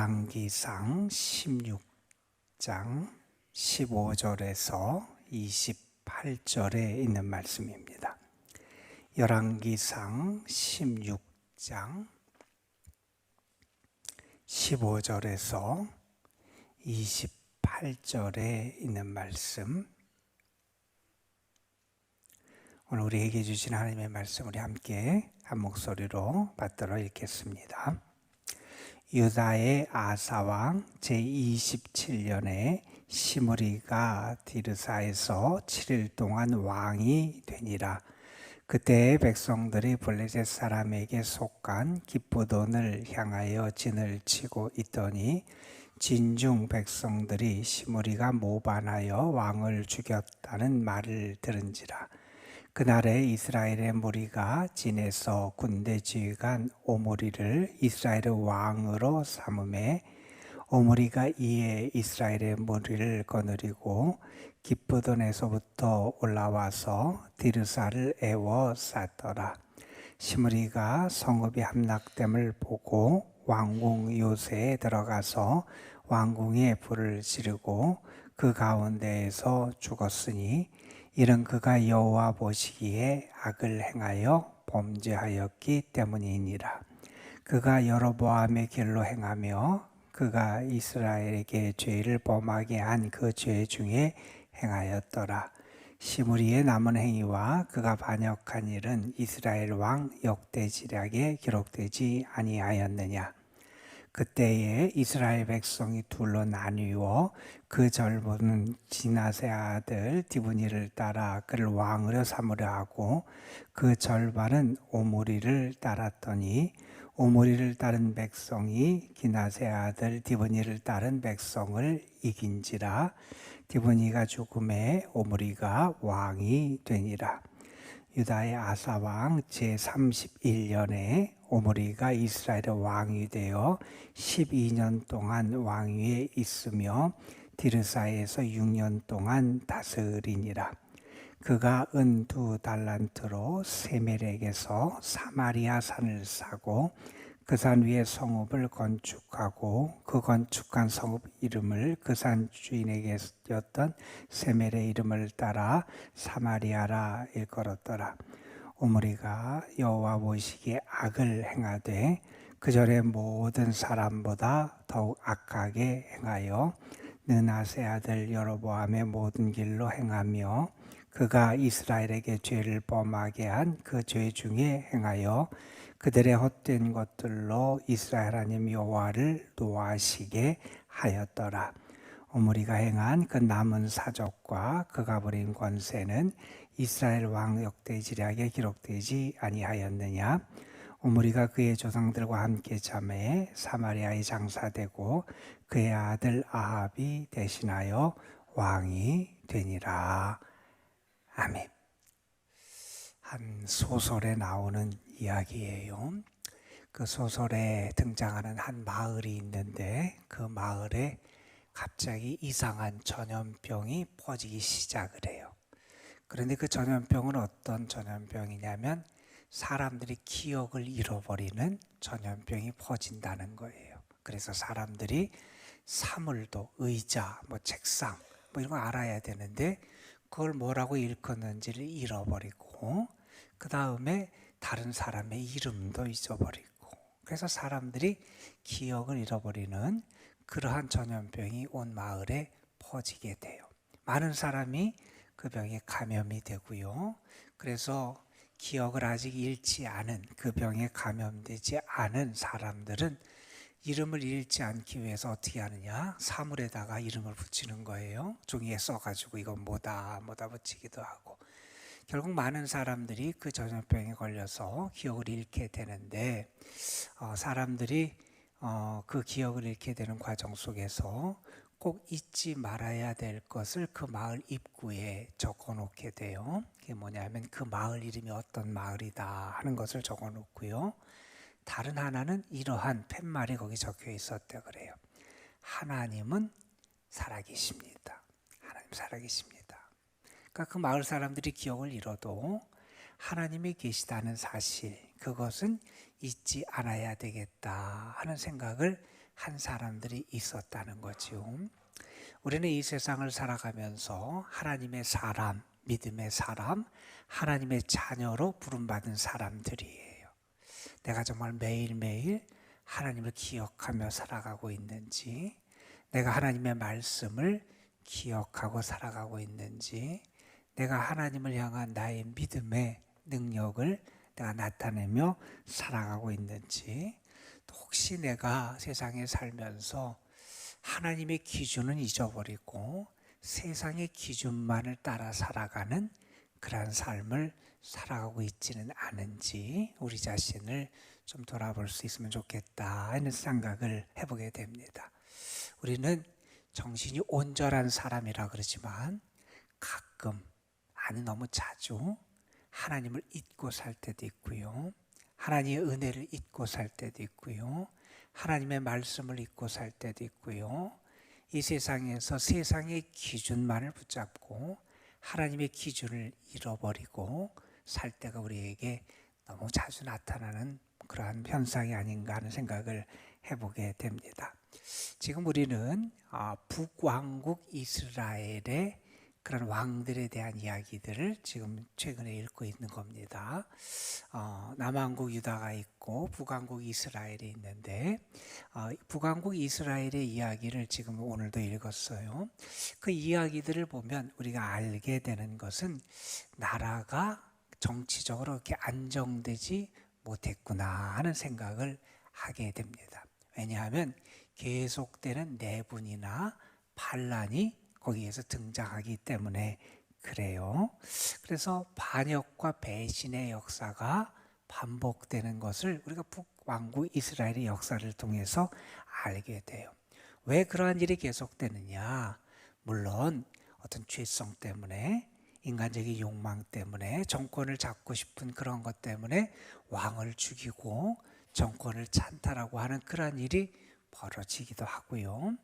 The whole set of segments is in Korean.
열왕기상 16장 15절에서 28절에 있는 말씀입니다. 열왕기상 16장 15절에서 28절에 있는 말씀, 오늘 우리에게 주신 하나님의 말씀 우리 함께 한 목소리로 받들어 읽겠습니다. 유다의 아사왕 제27년에 시므리가 디르사에서 7일 동안 왕이 되니라. 그때 백성들이 블레셋 사람에게 속한 기쁘돈을 향하여 진을 치고 있더니 진중 백성들이 시므리가 모반하여 왕을 죽였다는 말을 들은지라. 그날에 이스라엘의 무리가 진에서 군대 지휘관 오므리를 이스라엘의 왕으로 삼음에 오므리가 이에 이스라엘의 무리를 거느리고 기쁘돈에서부터 올라와서 디르사를 에워쌌더라. 시므리가 성읍이 함락됨을 보고 왕궁 요새에 들어가서 왕궁에 불을 지르고 그 가운데에서 죽었으니 이는 그가 여호와 보시기에 악을 행하여 범죄하였기 때문이니라. 그가 여로보암의 길로 행하며 그가 이스라엘에게 죄를 범하게 한 그 죄 중에 행하였더라. 시므리의 남은 행위와 그가 반역한 일은 이스라엘 왕 역대지략에 기록되지 아니하였느냐. 그때에 이스라엘 백성이 둘로 나뉘어 그 젊은 지나세 아들 디브니를 따라 그를 왕으로 삼으려 하고 그 절반은 오므리를 따랐더니 오므리를 따른 백성이 기나세 아들 디브니를 따른 백성을 이긴지라. 디브니가 죽음에 오므리가 왕이 되니라. 유다의 아사왕 제31년에 오므리가 이스라엘의 왕이 되어 12년 동안 왕위에 있으며 디르사에서 6년 동안 다스리니라. 그가 은 2달란트로 세멜에게서 사마리아 산을 사고 그 산 위에 성읍을 건축하고 그 건축한 성읍 이름을 그 산 주인에게였던 세멜의 이름을 따라 사마리아라 일컬었더라. 오므리가 여호와 보시기에 악을 행하되 그 절의 모든 사람보다 더욱 악하게 행하여 느낫의 아들 여로보암의 모든 길로 행하며 그가 이스라엘에게 죄를 범하게 한 그 죄 중에 행하여 그들의 헛된 것들로 이스라엘 하나님 여호와를 노하시게 하였더라. 오므리가 행한 그 남은 사적과 그가 부린 권세는 이스라엘 왕 역대지략에 기록되지 아니하였느냐. 오므리가 그의 조상들과 함께 잠에 사마리아에 장사되고 그의 아들 아합이 대신하여 왕이 되니라. 아멘. 한 소설에 나오는 이야기예요. 그 소설에 등장하는 한 마을이 있는데 그 마을에 갑자기 이상한 전염병이 퍼지기 시작을 해요. 그런데 그 전염병은 어떤 전염병이냐면 사람들이 기억을 잃어버리는 전염병이 퍼진다는 거예요. 그래서 사람들이 사물도 의자, 책상 이런 거 알아야 되는데 그걸 뭐라고 일컫는지를 잃어버리고 그 다음에 다른 사람의 이름도 잊어버리고 그래서 사람들이 기억을 잃어버리는 그러한 전염병이 온 마을에 퍼지게 돼요. 많은 사람이 그 병에 감염이 되고요. 그래서 기억을 아직 잃지 않은 그 병에 감염되지 않은 사람들은 이름을 잃지 않기 위해서 어떻게 하느냐? 사물에다가 이름을 붙이는 거예요. 종이에 써가지고 이건 뭐다 붙이기도 하고. 결국 많은 사람들이 그 전염병에 걸려서 기억을 잃게 되는데 사람들이 그 기억을 잃게 되는 과정 속에서 꼭 잊지 말아야 될 것을 그 마을 입구에 적어 놓게 돼요. 그게 뭐냐면 그 마을 이름이 어떤 마을이다 하는 것을 적어 놓고요. 다른 하나는 이러한 팻말이 거기 적혀 있었다 그래요. 하나님은 살아계십니다. 하나님 살아계십니다. 그러니까 그 마을 사람들이 기억을 잃어도 하나님이 계시다는 사실, 그것은 잊지 않아야 되겠다 하는 생각을 한 사람들이 있었다는 거죠. 우리는 이 세상을 살아가면서 하나님의 사람, 믿음의 사람, 하나님의 자녀로 부름받은 사람들이에요. 내가 정말 매일매일 하나님을 기억하며 살아가고 있는지, 내가 하나님의 말씀을 기억하고 살아가고 있는지, 내가 하나님을 향한 나의 믿음의 능력을 내가 나타내며 살아가고 있는지, 또 혹시 내가 세상에 살면서 하나님의 기준은 잊어버리고 세상의 기준만을 따라 살아가는 그러한 삶을 살아가고 있지는 않은지 우리 자신을 좀 돌아볼 수 있으면 좋겠다 하는 생각을 해보게 됩니다. 우리는 정신이 온전한 사람이라 그러지만 가끔, 아니 너무 자주 하나님을 잊고 살 때도 있고요. 하나님의 은혜를 잊고 살 때도 있고요. 하나님의 말씀을 잊고 살 때도 있고요. 이 세상에서 세상의 기준만을 붙잡고 하나님의 기준을 잃어버리고 살 때가 우리에게 너무 자주 나타나는 그러한 현상이 아닌가 하는 생각을 해보게 됩니다. 지금 우리는 북왕국 이스라엘의 그런 왕들에 대한 이야기들을 지금 최근에 읽고 있는 겁니다. 남왕국 유다가 있고 북왕국 이스라엘이 있는데 북왕국 이스라엘의 이야기를 지금 오늘도 읽었어요. 그 이야기들을 보면 우리가 알게 되는 것은 나라가 정치적으로 이렇게 안정되지 못했구나 하는 생각을 하게 됩니다. 왜냐하면 계속되는 내분이나 반란이 거기에서 등장하기 때문에 그래요. 그래서 반역과 배신의 역사가 반복되는 것을 우리가 북왕국 이스라엘의 역사를 통해서 알게 돼요. 왜 그러한 일이 계속되느냐? 물론 어떤 죄성 때문에, 인간적인 욕망 때문에, 정권을 잡고 싶은 그런 것 때문에 왕을 죽이고 정권을 찬탈하고 하는 그러한 일이 벌어지기도 하고요.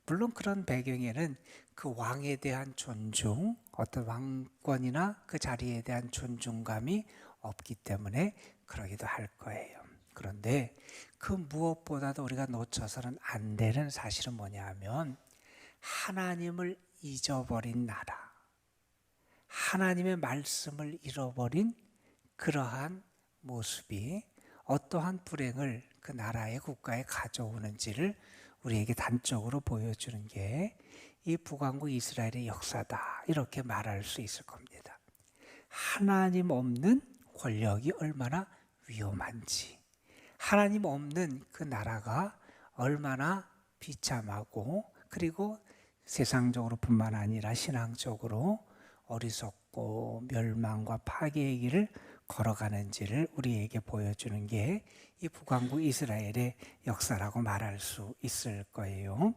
물론 그런 배경에는 그 왕에 대한 존중, 어떤 왕권이나 그 자리에 대한 존중감이 없기 때문에 그러기도 할 거예요. 그런데 그 무엇보다도 우리가 놓쳐서는 안 되는 사실은 뭐냐 하면 하나님을 잊어버린 나라, 하나님의 말씀을 잃어버린 그러한 모습이 어떠한 불행을 그 나라의 국가에 가져오는지를 우리에게 단적으로 보여주는 게 이 북왕국 이스라엘의 역사다, 이렇게 말할 수 있을 겁니다. 하나님 없는 권력이 얼마나 위험한지, 하나님 없는 그 나라가 얼마나 비참하고, 그리고 세상적으로 뿐만 아니라 신앙적으로 어리석고 멸망과 파괴의 길을 걸어가는지를 우리에게 보여주는 게 이 북왕국 이스라엘의 역사라고 말할 수 있을 거예요.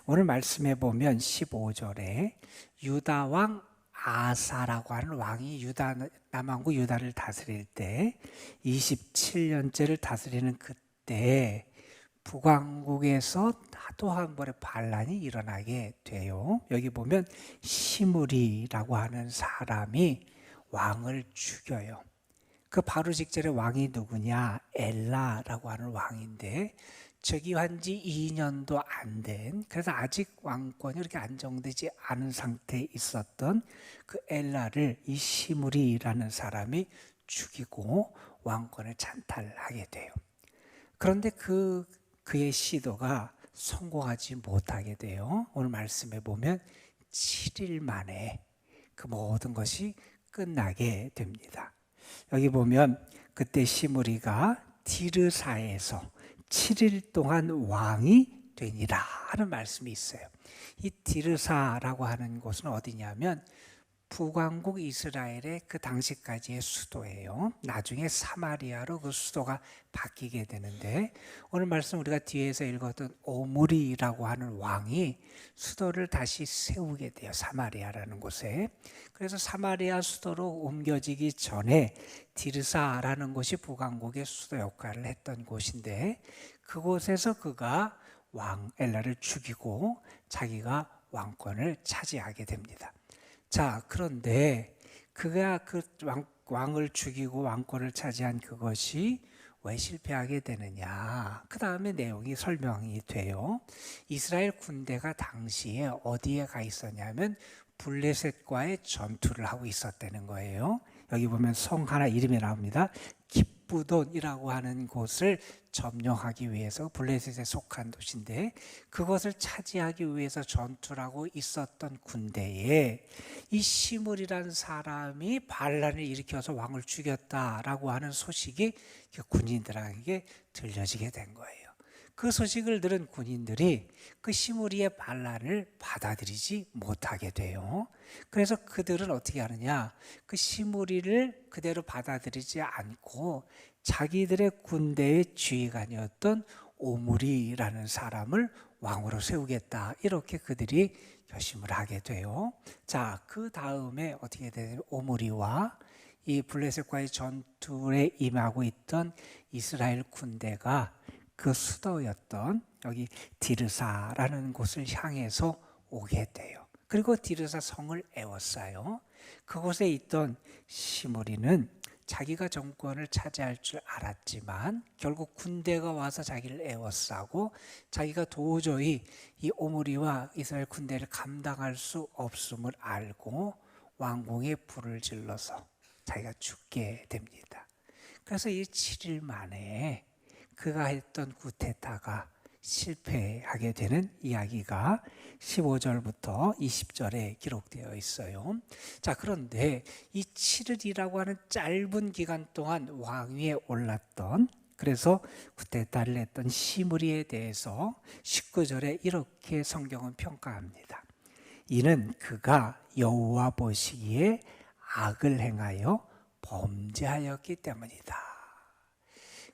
오늘 말씀해 보면 15절에 유다 왕 아사라고 하는 왕이 남왕국 유다를 다스릴 때 27년째를 다스리는 그때 북왕국에서 또 한 번의 반란이 일어나게 돼요. 여기 보면 시므리라고 하는 사람이 왕을 죽여요. 그 바로 직전에 왕이 누구냐? 엘라라고 하는 왕인데 즉위한 지 2년도 안 된, 그래서 아직 왕권이 이렇게 안정되지 않은 상태에 있었던 그 엘라를 이 시므리라는 사람이 죽이고 왕권을 찬탈하게 돼요. 그런데 그의 시도가 성공하지 못하게 돼요. 오늘 말씀에 보면 7일 만에 그 모든 것이 끝나게 됩니다. 여기 보면 그때 시므리가 디르사에서 7일 동안 왕이 되니라 하는 말씀이 있어요. 이 디르사라고 하는 곳은 어디냐면 북왕국 이스라엘의 그 당시까지의 수도예요. 나중에 사마리아로 그 수도가 바뀌게 되는데 오늘 말씀 우리가 뒤에서 읽었던 오므리라고 하는 왕이 수도를 다시 세우게 돼요. 사마리아라는 곳에. 그래서 사마리아 수도로 옮겨지기 전에 디르사라는 곳이 북왕국의 수도 역할을 했던 곳인데 그곳에서 그가 왕 엘라를 죽이고 자기가 왕권을 차지하게 됩니다. 자, 그런데 그가 그 왕을 죽이고 왕권을 차지한 그것이 왜 실패하게 되느냐? 그 다음에 내용이 설명이 돼요. 이스라엘 군대가 당시에 어디에 가 있었냐면 블레셋과의 전투를 하고 있었다는 거예요. 여기 보면 성 하나 이름이 나옵니다. 기브돈이라고 하는 곳을 점령하기 위해서, 블레셋에 속한 도시인데 그것을 차지하기 위해서 전투를 하고 있었던 군대에 이 시므리라는 사람이 반란을 일으켜서 왕을 죽였다라고 하는 소식이 군인들에게 들려지게 된 거예요. 그 소식을 들은 군인들이 그 시므리의 반란을 받아들이지 못하게 돼요. 그래서 그들은 어떻게 하느냐, 그 시므리를 그대로 받아들이지 않고 자기들의 군대의 지휘관이었던 오므리라는 사람을 왕으로 세우겠다, 이렇게 그들이 결심을 하게 돼요. 자, 그 다음에 어떻게 되냐면 오므리와 이 블레셋과의 전투에 임하고 있던 이스라엘 군대가 그 수도였던 여기 디르사라는 곳을 향해서 오게 돼요. 그리고 디르사 성을 에워싸요. 그곳에 있던 시므리는 자기가 정권을 차지할 줄 알았지만 결국 군대가 와서 자기를 에워싸고 자기가 도저히 이 오므리와 이스라엘 군대를 감당할 수 없음을 알고 왕궁에 불을 질러서 자기가 죽게 됩니다. 그래서 이 7일 만에 그가 했던 쿠데타가 실패하게 되는 이야기가 15절부터 20절에 기록되어 있어요. 자, 그런데 이 7일이라고 하는 짧은 기간 동안 왕위에 올랐던, 그래서 쿠데타를 했던 시므리에 대해서 19절에 이렇게 성경은 평가합니다. 이는 그가 여호와 보시기에 악을 행하여 범죄하였기 때문이다.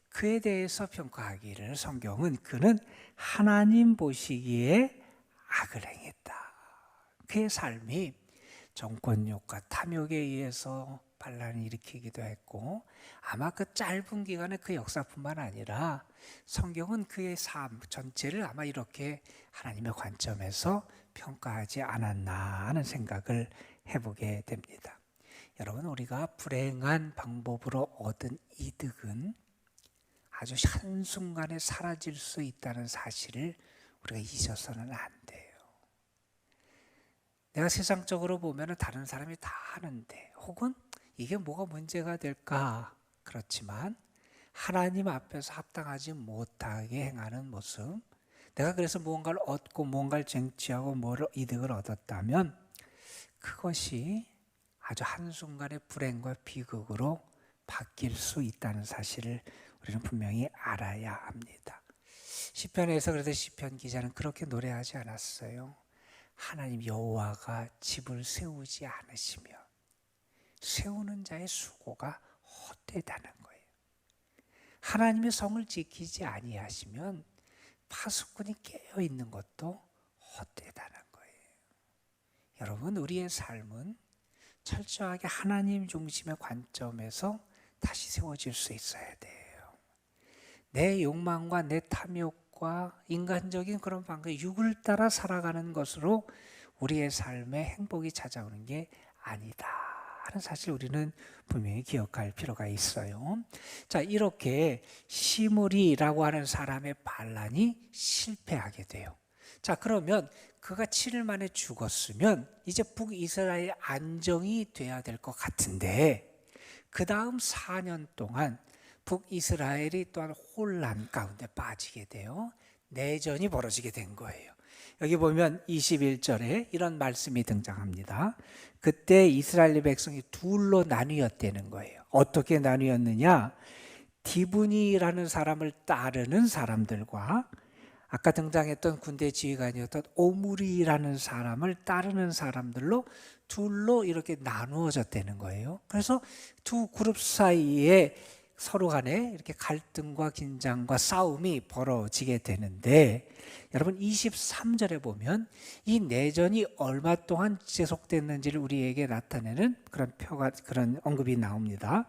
그에 대해서 평가하기를 성경은 그는 하나님 보시기에 악을 행했다. 그의 삶이 정권욕과 탐욕에 의해서 반란을 일으키기도 했고, 아마 그 짧은 기간에 그 역사뿐만 아니라 성경은 그의 삶 전체를 아마 이렇게 하나님의 관점에서 평가하지 않았나 하는 생각을 해보게 됩니다. 여러분, 우리가 불행한 방법으로 얻은 이득은 아주 한순간에 사라질 수 있다는 사실을 우리가 잊어서는 안 돼요. 내가 세상적으로 보면 다른 사람이 다 하는데, 혹은 이게 뭐가 문제가 될까? 그렇지만 하나님 앞에서 합당하지 못하게 행하는 모습, 내가 그래서 무언가를 얻고 무언가를 쟁취하고 뭐를 이득을 얻었다면 그것이 아주 한순간에 불행과 비극으로 바뀔 수 있다는 사실을 우리는 분명히 알아야 합니다. 시편에서 그래서 시편 기자는 그렇게 노래하지 않았어요. 하나님 여호와가 집을 세우지 않으시면 세우는 자의 수고가 헛되다는 거예요. 하나님의 성을 지키지 아니하시면 파수꾼이 깨어 있는 것도 헛되다는 거예요. 여러분, 우리의 삶은 철저하게 하나님 중심의 관점에서 다시 세워질 수 있어야 돼요. 내 욕망과 내 탐욕과 인간적인 그런 방법, 육을 따라 살아가는 것으로 우리의 삶에 행복이 찾아오는 게 아니다 하는 사실 우리는 분명히 기억할 필요가 있어요. 자, 이렇게 시므리라고 하는 사람의 반란이 실패하게 돼요. 자, 그러면 그가 7일 만에 죽었으면 이제 북이스라엘 안정이 돼야 될 것 같은데, 그 다음 4년 동안 북이스라엘이 또한 혼란 가운데 빠지게 돼요. 내전이 벌어지게 된 거예요. 여기 보면 21절에 이런 말씀이 등장합니다. 그때 이스라엘 백성이 둘로 나뉘었다는 거예요. 어떻게 나뉘었느냐? 디브니라는 사람을 따르는 사람들과 아까 등장했던 군대 지휘관이었던 오므리라는 사람을 따르는 사람들로 둘로 이렇게 나누어졌다는 거예요. 그래서 두 그룹 사이에 서로 간에 이렇게 갈등과 긴장과 싸움이 벌어지게 되는데, 여러분 23절에 보면 이 내전이 얼마 동안 지속됐는지를 우리에게 나타내는 그런 언급이 나옵니다.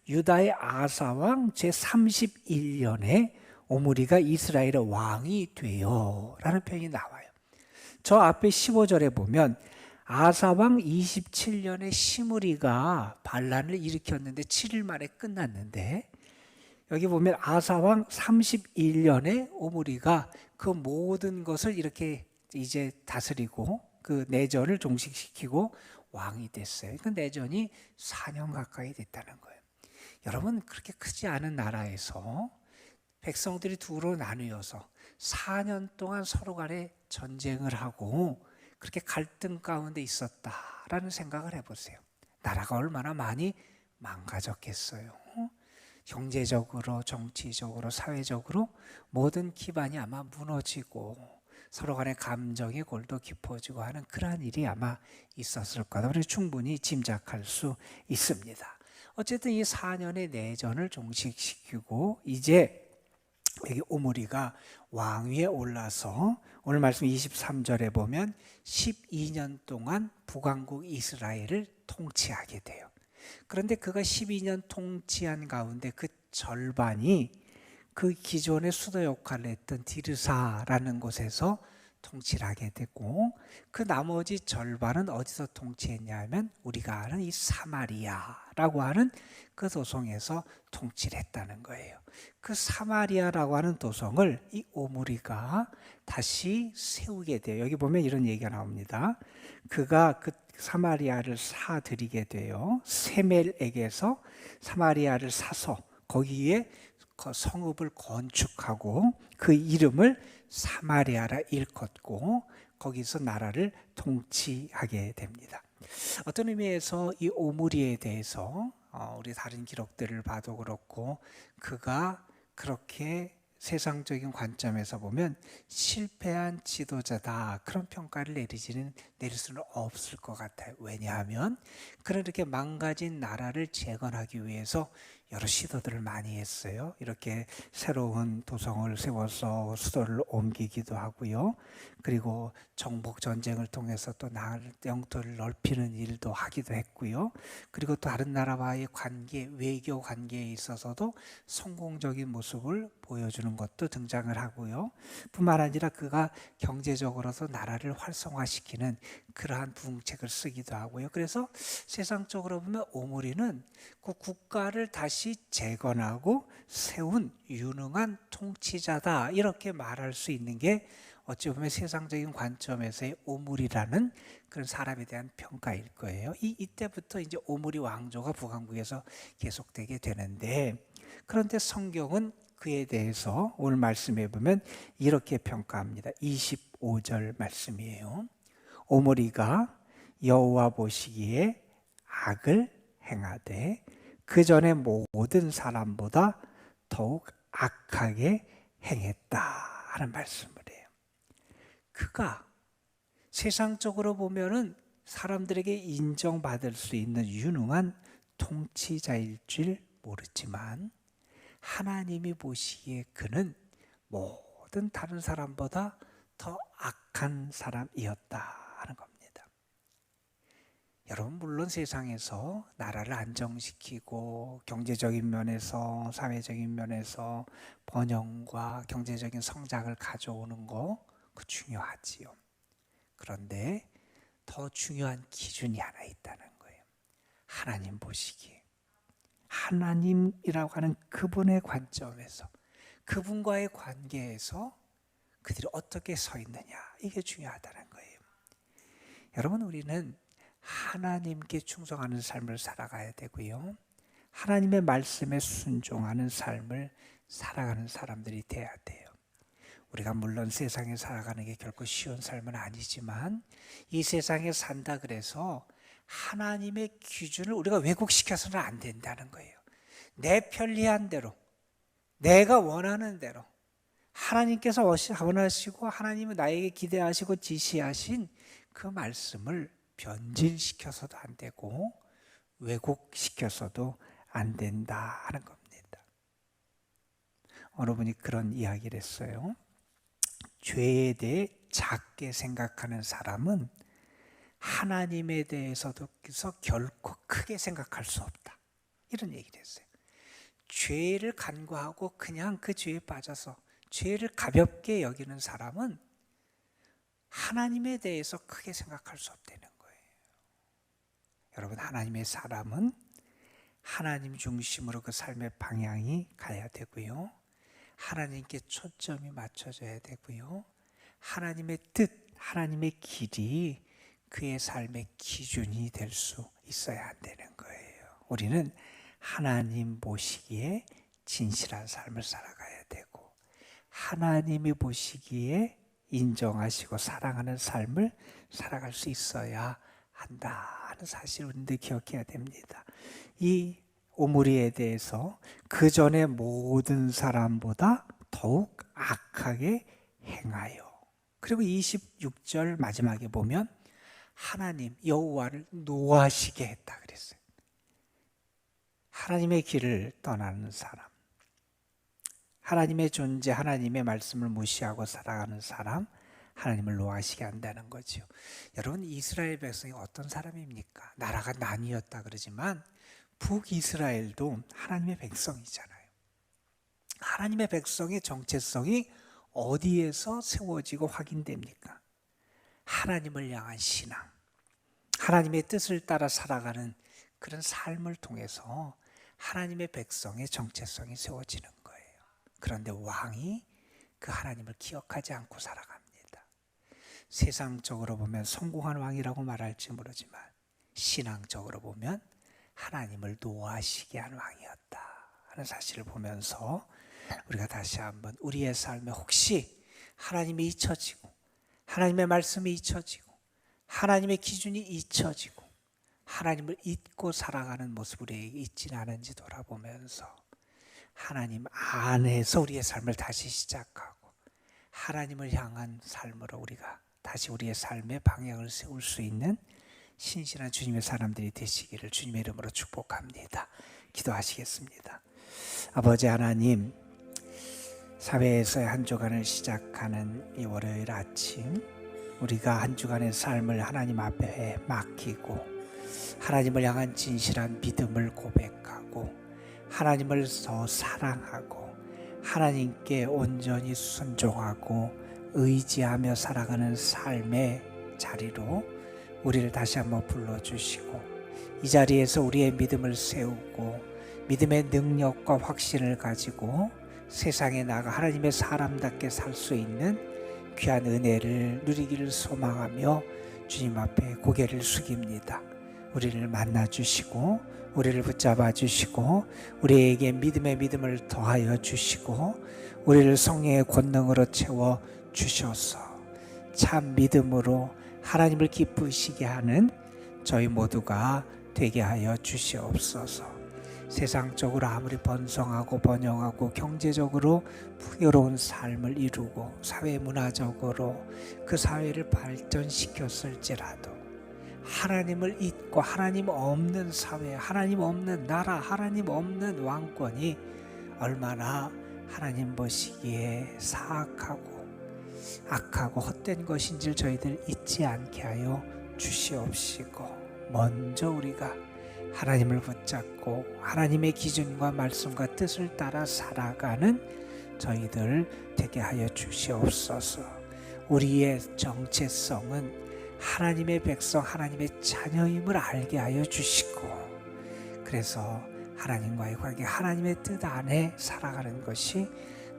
유다의 아사 왕 제31년에 오므리가 이스라엘의 왕이 되어 라는 표현이 나와요. 저 앞에 15절에 보면 아사왕 27년에 시므리가 반란을 일으켰는데 7일 만에 끝났는데, 여기 보면 아사왕 31년에 오므리가 그 모든 것을 이렇게 이제 다스리고 그 내전을 종식시키고 왕이 됐어요. 그 내전이 4년 가까이 됐다는 거예요. 여러분, 그렇게 크지 않은 나라에서 백성들이 두로 나뉘어서 4년 동안 서로 간에 전쟁을 하고 그렇게 갈등 가운데 있었다라는 생각을 해보세요. 나라가 얼마나 많이 망가졌겠어요. 경제적으로, 정치적으로, 사회적으로 모든 기반이 아마 무너지고 서로 간의 감정의 골도 깊어지고 하는 그러한 일이 아마 있었을 거다. 우리 충분히 짐작할 수 있습니다. 어쨌든 이 4년의 내전을 종식시키고 이제 여기 오므리가 왕위에 올라서 오늘 말씀 23절에 보면 12년 동안 북왕국 이스라엘을 통치하게 돼요. 그런데 그가 12년 통치한 가운데 그 절반이 그 기존의 수도 역할을 했던 디르사라는 곳에서 통치를 하게 되고 그 나머지 절반은 어디서 통치했냐면 우리가 아는 이 사마리아라고 하는 그 도성에서 통치를 했다는 거예요. 그 사마리아라고 하는 도성을 이 오므리가 다시 세우게 돼요. 여기 보면 이런 얘기가 나옵니다. 그가 그 사마리아를 사들이게 돼요. 세멜에게서 사마리아를 사서 거기에 성읍을 건축하고 그 이름을 사마리아라 일컫고 거기서 나라를 통치하게 됩니다. 어떤 의미에서 이 오므리에 대해서 우리 다른 기록들을 봐도 그렇고 그가 그렇게 세상적인 관점에서 보면 실패한 지도자다 그런 평가를 내릴 수는 없을 것 같아요. 왜냐하면 그는 이렇게 망가진 나라를 재건하기 위해서 여러 시도들을 많이 했어요. 이렇게 새로운 도성을 세워서 수도를 옮기기도 하고요. 그리고 정복 전쟁을 통해서 또 영토를 넓히는 일도 하기도 했고요. 그리고 또 다른 나라와의 관계, 외교 관계에 있어서도 성공적인 모습을 보여주는 것도 등장을 하고요. 뿐만 아니라 그가 경제적으로도 나라를 활성화시키는 그러한 부흥책을 쓰기도 하고요. 그래서 세상적으로 보면 오므리는 그 국가를 다시 재건하고 세운 유능한 통치자다 이렇게 말할 수 있는 게 어찌 보면 세상적인 관점에서의 오므리라는 그런 사람에 대한 평가일 거예요. 이때부터 이제 오므리 왕조가 북왕국에서 계속되게 되는데 그런데 성경은 그에 대해서 오늘 말씀해 보면 이렇게 평가합니다. 25절 말씀이에요. 오므리가 여호와 보시기에 악을 행하되 그 전에 모든 사람보다 더욱 악하게 행했다 하는 말씀을 해요. 그가 세상적으로 보면은 사람들에게 인정받을 수 있는 유능한 통치자일 줄 모르지만 하나님이 보시기에 그는 모든 다른 사람보다 더 악한 사람이었다 하는 겁니다. 여러분, 물론 세상에서 나라를 안정시키고 경제적인 면에서 사회적인 면에서 번영과 경제적인 성장을 가져오는 거 그 중요하지요. 그런데 더 중요한 기준이 하나 있다는 거예요. 하나님 보시기에 하나님이라고 하는 그분의 관점에서 그분과의 관계에서 그들이 어떻게 서 있느냐 이게 중요하다는 거예요. 여러분, 우리는 하나님께 충성하는 삶을 살아가야 되고요. 하나님의 말씀에 순종하는 삶을 살아가는 사람들이 돼야 돼요. 우리가 물론 세상에 살아가는 게 결코 쉬운 삶은 아니지만 이 세상에 산다 그래서 하나님의 기준을 우리가 왜곡시켜서는 안 된다는 거예요. 내 편리한 대로 내가 원하는 대로 하나님께서 원하시고 하나님은 나에게 기대하시고 지시하신 그 말씀을 변질시켜서도 안 되고 왜곡시켜서도 안 된다 하는 겁니다. 어느 분이 그런 이야기를 했어요. 죄에 대해 작게 생각하는 사람은 하나님에 대해서도 결코 크게 생각할 수 없다. 이런 얘기를 했어요. 죄를 간과하고 그냥 그 죄에 빠져서 죄를 가볍게 여기는 사람은 하나님에 대해서 크게 생각할 수 없다는 거예요. 여러분, 하나님의 사람은 하나님 중심으로 그 삶의 방향이 가야 되고요. 하나님께 초점이 맞춰져야 되고요. 하나님의 뜻, 하나님의 길이 그의 삶의 기준이 될 수 있어야 한다는 거예요. 우리는 하나님 보시기에 진실한 삶을 살아가야 되고, 하나님이 보시기에 인정하시고 사랑하는 삶을 살아갈 수 있어야 한다는 사실을 우리들 기억해야 됩니다. 이 오므리에 대해서 그 전에 모든 사람보다 더욱 악하게 행하여, 그리고 26절 마지막에 보면 하나님 여호와를 노하시게 했다 그랬어요. 하나님의 길을 떠나는 사람, 하나님의 존재, 하나님의 말씀을 무시하고 살아가는 사람, 하나님을 노하시게 한다는 거죠. 여러분, 이스라엘 백성이 어떤 사람입니까? 나라가 나뉘었다 그러지만 북이스라엘도 하나님의 백성이잖아요. 하나님의 백성의 정체성이 어디에서 세워지고 확인됩니까? 하나님을 향한 신앙, 하나님의 뜻을 따라 살아가는 그런 삶을 통해서 하나님의 백성의 정체성이 세워지는 거예요. 그런데 왕이 그 하나님을 기억하지 않고 살아갑니다. 세상적으로 보면 성공한 왕이라고 말할지 모르지만 신앙적으로 보면 하나님을 노하시게 한 왕이었다 하는 사실을 보면서 우리가 다시 한번 우리의 삶에 혹시 하나님이 잊혀지고, 하나님의 말씀이 잊혀지고, 하나님의 기준이 잊혀지고, 하나님을 잊고 살아가는 모습 우리에게 있지는 않은지 돌아보면서 하나님 안에서 우리의 삶을 다시 시작하고 하나님을 향한 삶으로 우리가 다시 우리의 삶의 방향을 세울 수 있는 신실한 주님의 사람들이 되시기를 주님의 이름으로 축복합니다. 기도하시겠습니다. 아버지 하나님, 사회에서의 한 주간을 시작하는 이 월요일 아침, 우리가 한 주간의 삶을 하나님 앞에 맡기고 하나님을 향한 진실한 믿음을 고백하고 하나님을 더 사랑하고 하나님께 온전히 순종하고 의지하며 살아가는 삶의 자리로 우리를 다시 한번 불러주시고, 이 자리에서 우리의 믿음을 세우고 믿음의 능력과 확신을 가지고 세상에 나가 하나님의 사람답게 살 수 있는 귀한 은혜를 누리기를 소망하며 주님 앞에 고개를 숙입니다. 우리를 만나주시고 우리를 붙잡아 주시고 우리에게 믿음의 믿음을 더하여 주시고 우리를 성령의 권능으로 채워 주셔서 참 믿음으로 하나님을 기쁘시게 하는 저희 모두가 되게 하여 주시옵소서. 세상적으로 아무리 번성하고 번영하고 경제적으로 풍요로운 삶을 이루고 사회 문화적으로 그 사회를 발전시켰을지라도 하나님을 잊고 하나님 없는 사회, 하나님 없는 나라, 하나님 없는 왕권이 얼마나 하나님 보시기에 사악하고 악하고 헛된 것인지를 저희들 잊지 않게 하여 주시옵시고, 먼저 우리가 하나님을 붙잡고 하나님의 기준과 말씀과 뜻을 따라 살아가는 저희들 되게 하여 주시옵소서. 우리의 정체성은 하나님의 백성, 하나님의 자녀임을 알게 하여 주시고, 그래서 하나님과의 관계, 하나님의 뜻 안에 살아가는 것이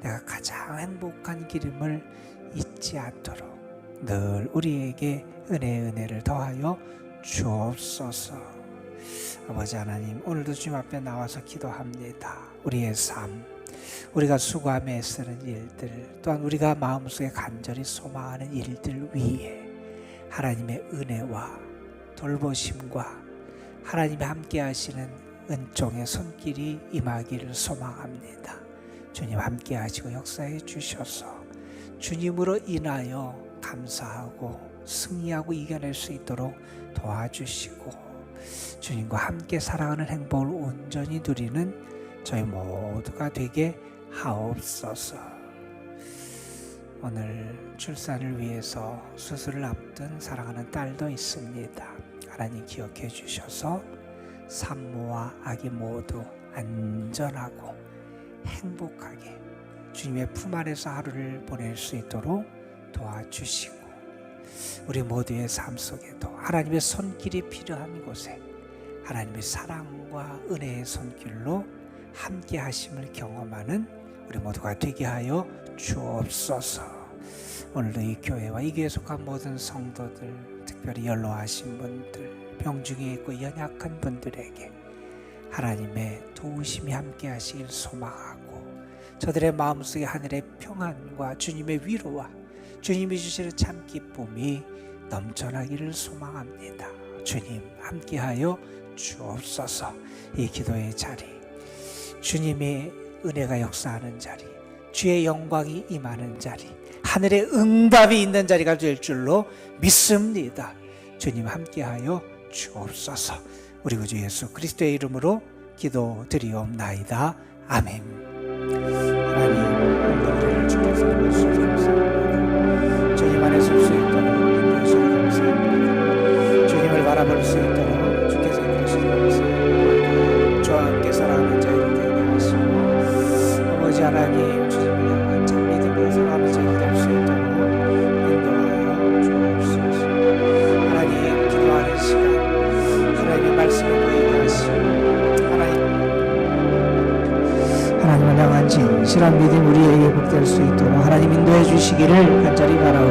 내가 가장 행복한 길임을 잊지 않도록 늘 우리에게 은혜를 더하여 주옵소서. 아버지 하나님, 오늘도 주님 앞에 나와서 기도합니다. 우리의 삶, 우리가 수고하며 애쓰는 일들, 또한 우리가 마음속에 간절히 소망하는 일들 위에 하나님의 은혜와 돌보심과 하나님이 함께 하시는 은총의 손길이 임하기를 소망합니다. 주님 함께 하시고 역사해 주셔서 주님으로 인하여 감사하고 승리하고 이겨낼 수 있도록 도와주시고 주님과 함께 살아가는 행복을 온전히 누리는 저희 모두가 되게 하옵소서. 오늘 출산을 위해서 수술을 앞둔 사랑하는 딸도 있습니다. 하나님 기억해 주셔서 산모와 아기 모두 안전하고 행복하게 주님의 품 안에서 하루를 보낼 수 있도록 도와주시고, 우리 모두의 삶 속에도 하나님의 손길이 필요한 곳에 하나님의 사랑과 은혜의 손길로 함께 하심을 경험하는 우리 모두가 되게 하여 주옵소서. 오늘도 이 교회와 이 교회에 속한 모든 성도들, 특별히 연로하신 분들, 병중에 있고 연약한 분들에게 하나님의 도우심이 함께 하시길 소망하고, 저들의 마음속에 하늘의 평안과 주님의 위로와 주님이 주시는 참 기쁨이 넘쳐나기를 소망합니다. 주님 함께하여 주옵소서. 이 기도의 자리, 주님의 은혜가 역사하는 자리, 주의 영광이 임하는 자리, 하늘의 응답이 있는 자리가 될 줄로 믿습니다. 주님 함께하여 주옵소서. 우리 구주 예수 그리스도의 이름으로 기도드리옵나이다. 아멘. 하나님, 오늘을 주께서 주셔서 감사합니다. 주님 안에 설 수 있도록 인도해주셔서 감사합니다. 주님을 바라볼 수 있도록 주께서 그러시니 감사합니다. 저와 함께 사랑하는 자들이 되게 하시고, 아버지 하나님, 주님을 향한 참 믿음으로 살아가는 자들이 될 수 있도록 인도하여 주옵소서. 하나님, 기도하는 시간 하나님의 말씀을 보이게 하시고, 하나님을 향한 진실한 믿음 우리에게 복될 수 있도록 하나님 인도해 주시기를 간절히 바라옵니다.